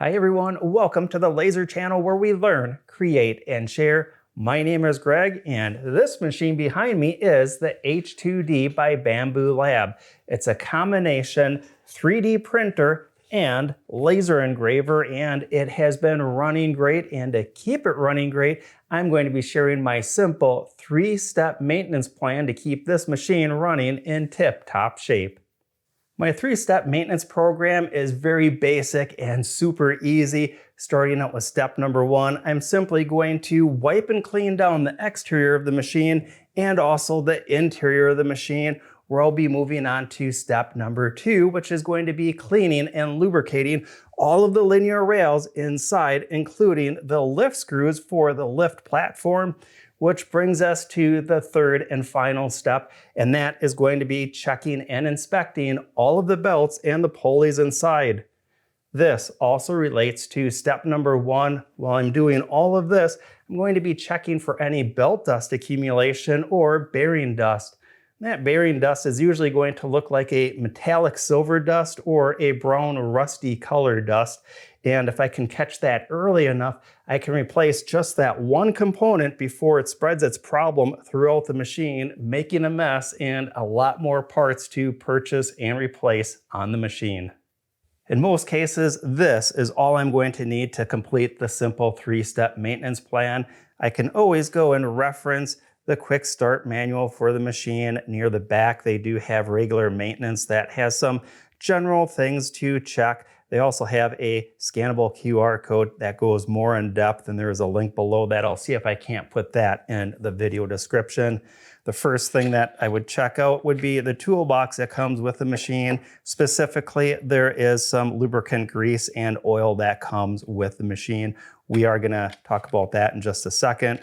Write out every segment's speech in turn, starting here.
Hi everyone, welcome to the Laser Channel where we learn, create, and share. My name is Greg, and this machine behind me is the H2D by Bambu Lab. It's a combination 3D printer and laser engraver, and it has been running great. And to keep it running great, I'm going to be sharing my simple 3-step maintenance plan to keep this machine running in tip-top shape. My 3-step maintenance program is very basic and super easy. Starting out with step number 1, I'm simply going to wipe and clean down the exterior of the machine and also the interior of the machine, where I'll be moving on to step number 2, which is going to be cleaning and lubricating all of the linear rails inside, including the lift screws for the lift platform. Which brings us to the third and final step, and that is going to be checking and inspecting all of the belts and the pulleys inside. This also relates to step number 1. While I'm doing all of this, I'm going to be checking for any belt dust accumulation or bearing dust. That bearing dust is usually going to look like a metallic silver dust or a brown rusty color dust. And if I can catch that early enough, I can replace just that one component before it spreads its problem throughout the machine, making a mess and a lot more parts to purchase and replace on the machine. In most cases, this is all I'm going to need to complete the simple 3-step maintenance plan. I can always go and reference the quick start manual for the machine. Near the back, they do have regular maintenance that has some general things to check. They also have a scannable QR code that goes more in depth, and there is a link below that. I'll see if I can't put that in the video description. The first thing that I would check out would be the toolbox that comes with the machine. Specifically, there is some lubricant grease and oil that comes with the machine. We are going to talk about that in just a second.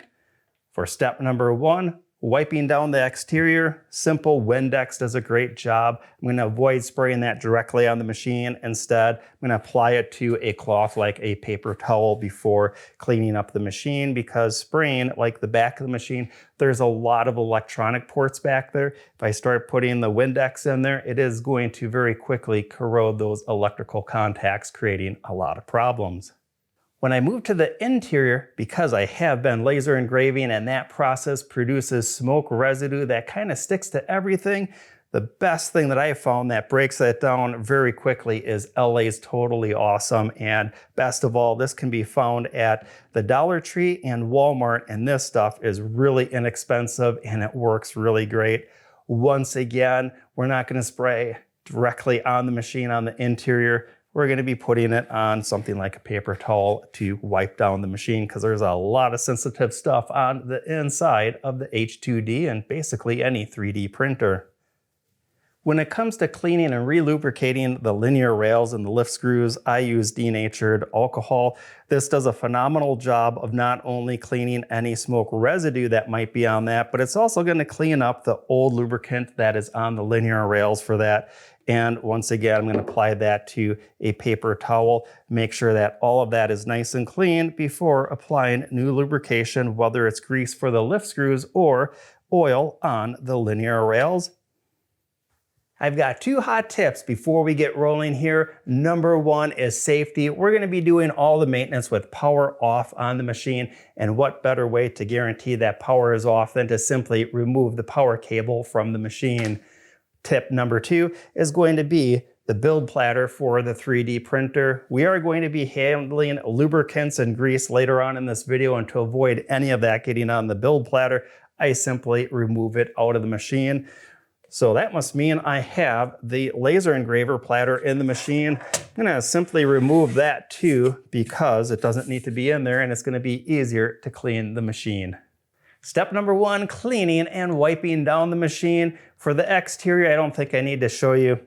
For step number 1, wiping down the exterior, simple Windex does a great job. I'm going to avoid spraying that directly on the machine. Instead, I'm going to apply it to a cloth like a paper towel before cleaning up the machine, because spraying like the back of the machine, there's a lot of electronic ports back there. If I start putting the Windex in there, it is going to very quickly corrode those electrical contacts, creating a lot of problems. When I move to the interior, because I have been laser engraving and that process produces smoke residue that kind of sticks to everything, the best thing that I have found that breaks that down very quickly is LA's Totally Awesome. And best of all, this can be found at the Dollar Tree and Walmart, and this stuff is really inexpensive and it works really great. Once again, we're not going to spray directly on the machine on the interior. We're going to be putting it on something like a paper towel to wipe down the machine, because there's a lot of sensitive stuff on the inside of the H2D and basically any 3D printer. When it comes to cleaning and relubricating the linear rails and the lift screws, I use denatured alcohol. This does a phenomenal job of not only cleaning any smoke residue that might be on that, but it's also going to clean up the old lubricant that is on the linear rails for that. And once again, I'm going to apply that to a paper towel. Make sure that all of that is nice and clean before applying new lubrication, whether it's grease for the lift screws or oil on the linear rails. I've got 2 hot tips before we get rolling here. Number 1 is safety. We're going to be doing all the maintenance with power off on the machine, and what better way to guarantee that power is off than to simply remove the power cable from the machine. Tip number 2 is going to be the build platter for the 3D printer. We are going to be handling lubricants and grease later on in this video, and to avoid any of that getting on the build platter, I simply remove it out of the machine. So that must mean I have the laser engraver platter in the machine. I'm going to simply remove that too, because it doesn't need to be in there and it's going to be easier to clean the machine. Step number 1, cleaning and wiping down the machine. For the exterior, I don't think I need to show you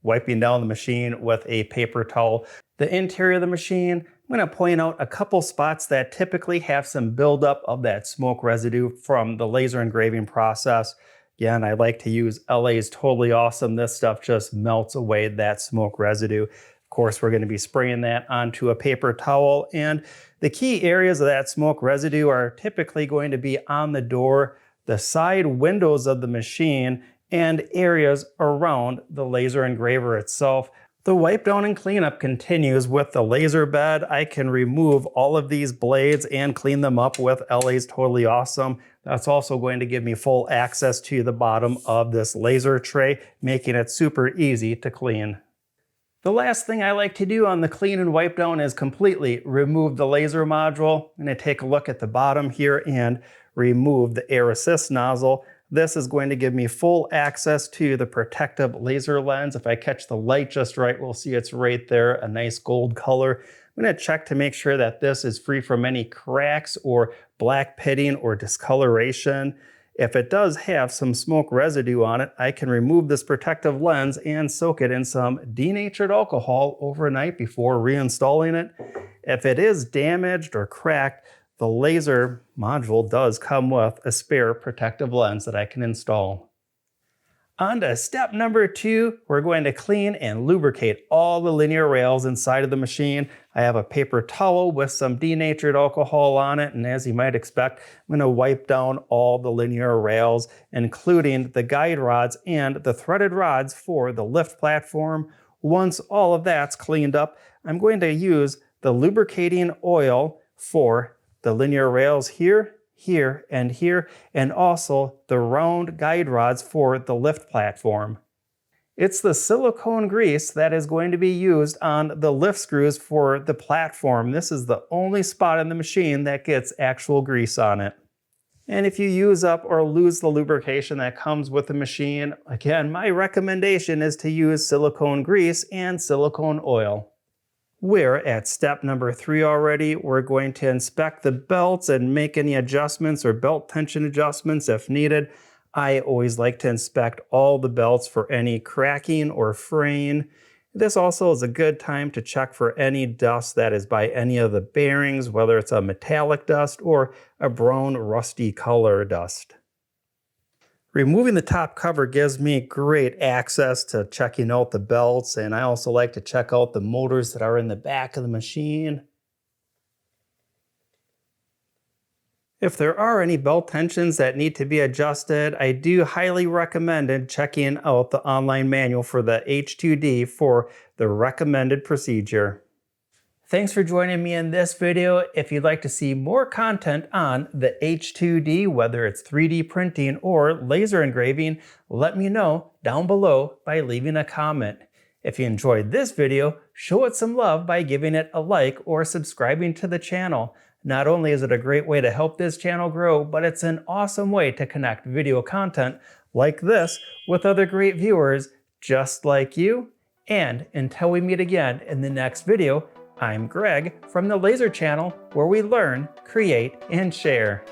wiping down the machine with a paper towel. The interior of the machine, I'm going to point out a couple spots that typically have some buildup of that smoke residue from the laser engraving process. Again, I like to use LA's Totally Awesome. This stuff just melts away that smoke residue. Of course, we're going to be spraying that onto a paper towel, and the key areas of that smoke residue are typically going to be on the door, the side windows of the machine, and areas around the laser engraver itself. The wipe down and cleanup continues with the laser bed. I can remove all of these blades and clean them up with LA's Totally Awesome. That's also going to give me full access to the bottom of this laser tray, making it super easy to clean. The last thing I like to do on the clean and wipe down is completely remove the laser module. I'm going to take a look at the bottom here and remove the air assist nozzle. This is going to give me full access to the protective laser lens. If I catch the light just right, we'll see it's right there, a nice gold color. I'm going to check to make sure that this is free from any cracks or black pitting or discoloration. If it does have some smoke residue on it, I can remove this protective lens and soak it in some denatured alcohol overnight before reinstalling it. If it is damaged or cracked, the laser module does come with a spare protective lens that I can install. On to step number 2, we're going to clean and lubricate all the linear rails inside of the machine. I have a paper towel with some denatured alcohol on it, and as you might expect, I'm going to wipe down all the linear rails, including the guide rods and the threaded rods for the lift platform. Once all of that's cleaned up, I'm going to use the lubricating oil for the linear rails here, here, and also the round guide rods for the lift platform. It's the silicone grease that is going to be used on the lift screws for the platform. This is the only spot in the machine that gets actual grease on it. And if you use up or lose the lubrication that comes with the machine, again, my recommendation is to use silicone grease and silicone oil. We're at step number 3 already. We're going to inspect the belts and make any adjustments or belt tension adjustments if needed. I always like to inspect all the belts for any cracking or fraying. This also is a good time to check for any dust that is by any of the bearings, whether it's a metallic dust or a brown rusty color dust. Removing the top cover gives me great access to checking out the belts, and I also like to check out the motors that are in the back of the machine. If there are any belt tensions that need to be adjusted, I do highly recommend checking out the online manual for the H2D for the recommended procedure. Thanks for joining me in this video. If you'd like to see more content on the H2D, whether it's 3D printing or laser engraving, let me know down below by leaving a comment. If you enjoyed this video, show it some love by giving it a like or subscribing to the channel. Not only is it a great way to help this channel grow, but it's an awesome way to connect video content like this with other great viewers just like you. And until we meet again in the next video, I'm Greg from the Laser Channel, where we learn, create, and share.